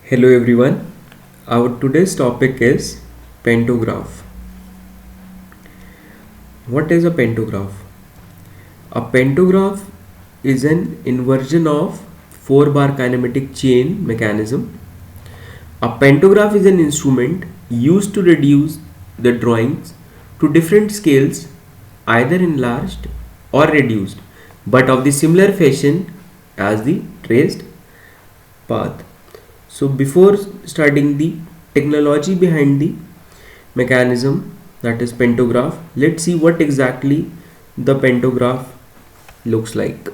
Hello everyone. Our today's topic is pantograph. What is a pantograph? A pantograph is an inversion of 4-bar kinematic chain mechanism. A pantograph is an instrument used to reduce the drawings to different scales, either enlarged or reduced, but of the similar fashion as the traced path. So before starting the technology behind the mechanism, that is pantograph, let's see what exactly the pantograph looks like.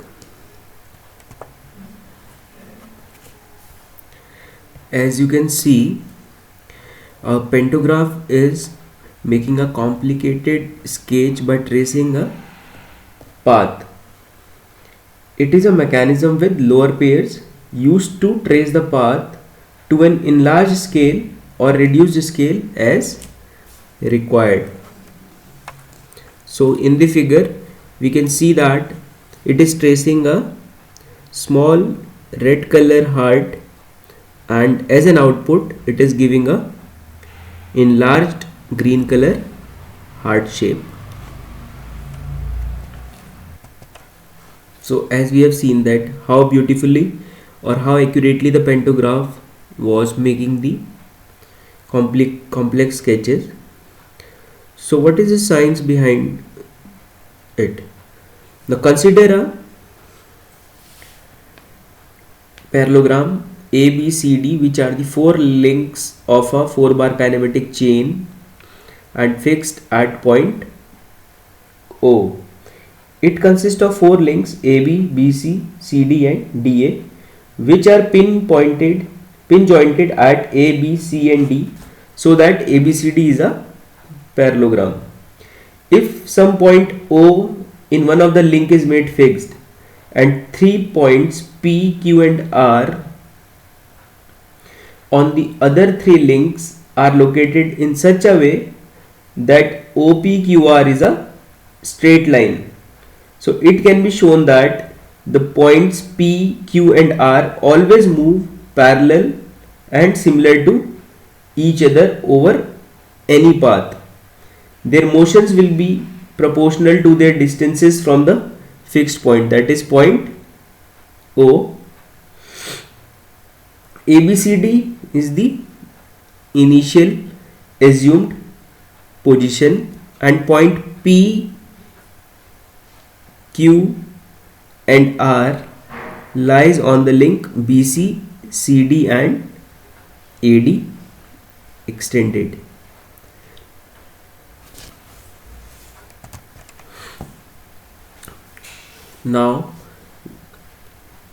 As you can see, a pantograph is making a complicated sketch by tracing a path. It is a mechanism with lower pairs used to trace the path to an enlarged scale or reduced scale as required. So in the figure we can see that it is tracing a small red color heart, and as an output it is giving a enlarged green color heart shape. So as we have seen that how beautifully or how accurately the pantograph was making the complex sketches. So what is the science behind it? Now consider a parallelogram ABCD, which are the 4 links of a 4-bar kinematic chain and fixed at point O. It consists of 4 links AB, BC, CD and DA, which are pin jointed at A, B, C and D, so that ABCD is a parallelogram. If some point O in one of the link is made fixed and 3 points P, Q and R on the other 3 links are located in such a way that OPQR is a straight line, so it can be shown that the points P, Q and R always move parallel and similar to each other over any path. Their motions will be proportional to their distances from the fixed point, that is point O. ABCD is the initial assumed position and point P, Q and R lies on the link BC, CD and AD extended. Now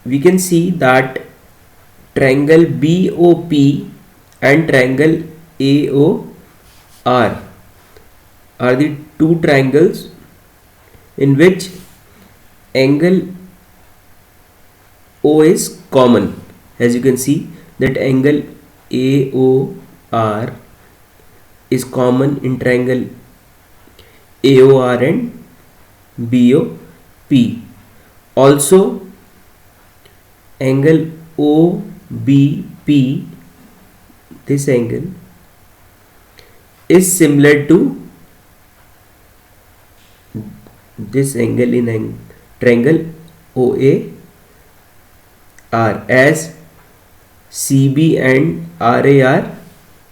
we can see that triangle BOP and triangle AOR are the two triangles in which angle O is common. As you can see that angle AOR is common in triangle AOR and BOP. Also angle OBP, this angle is similar to this angle in triangle OAR, as CB and RA are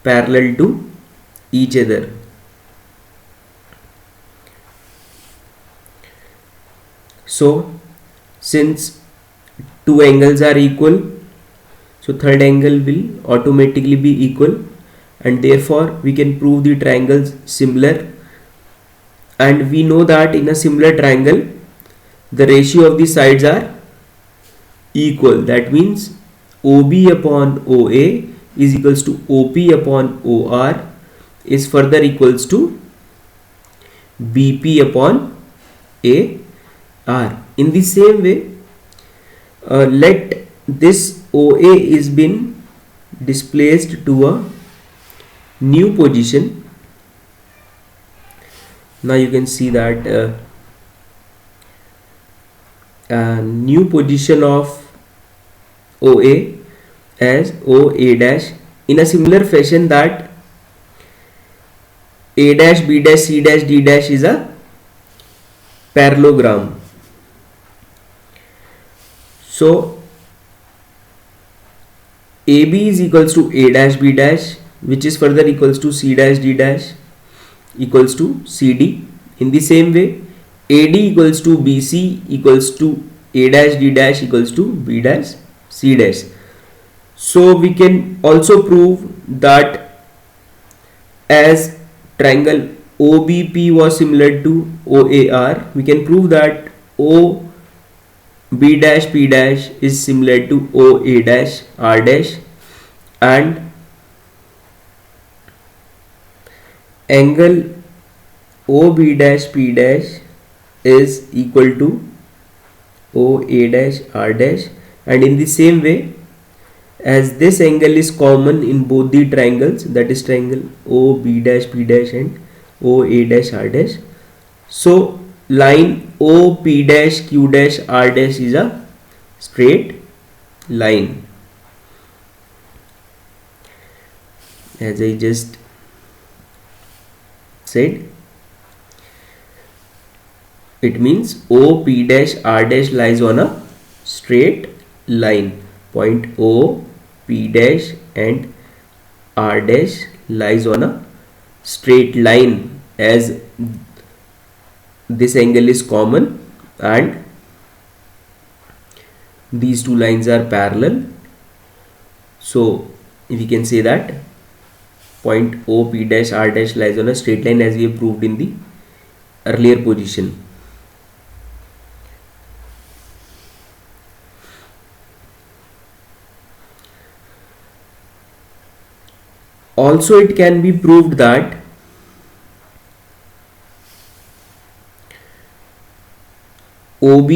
parallel to each other. So since two angles are equal, so third angle will automatically be equal, and therefore we can prove the triangles similar. And we know that in a similar triangle the ratio of the sides are equal. That means OB upon OA is equals to OP upon OR is further equals to BP upon AR. In the same way, let this OA is been displaced to a new position. Now you can see that new position of OA as OA dash in a similar fashion that A dash, B dash, C dash, D dash is a parallelogram. So AB is equals to A dash B dash, which is further equals to C dash D dash equals to CD. In the same way, AD equals to BC equals to A dash D dash equals to B dash C dash. So we can also prove that as triangle OBP was similar to OAR, we can prove that OB dash P dash is similar to OA dash R dash, and angle OB dash P dash is equal to OA dash R dash, and in the same way, as this angle is common in both the triangles, that is triangle OB dash P dash and OA dash R dash, so line OP dash Q dash R dash is a straight line, as I just said. It means OP dash R dash lies on a straight line. Point O, P dash and R dash lies on a straight line, as this angle is common and these two lines are parallel. So we can say that point O, P dash, R dash lies on a straight line, as we have proved in the earlier position. Also, it can be proved that OB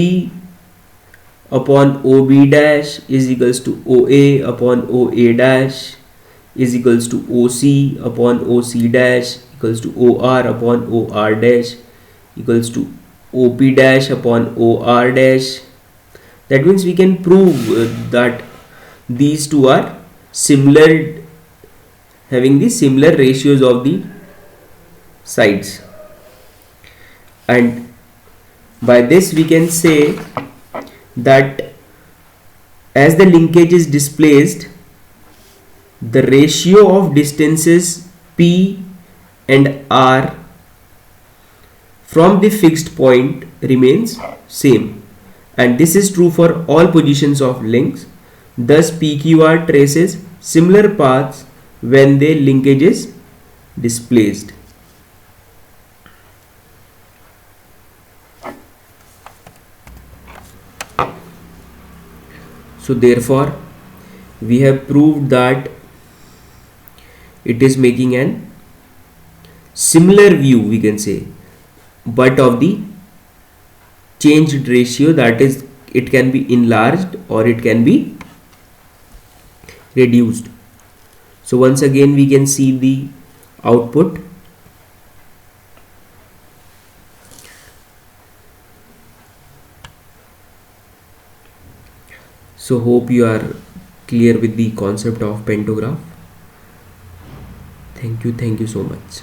upon OB dash is equals to OA upon OA dash is equals to OC upon OC dash equals to OR upon OR dash equals to OP dash upon OR dash. That means we can prove that these two are similar, having the similar ratios of the sides, and by this we can say that as the linkage is displaced, the ratio of distances P and R from the fixed point remains same, and this is true for all positions of links. Thus PQR traces similar paths when the linkage is displaced. So therefore we have proved that it is making an similar view, we can say, but of the changed ratio, that is it can be enlarged or it can be reduced. So once again we can see the output. So hope you are clear with the concept of pantograph. Thank you so much.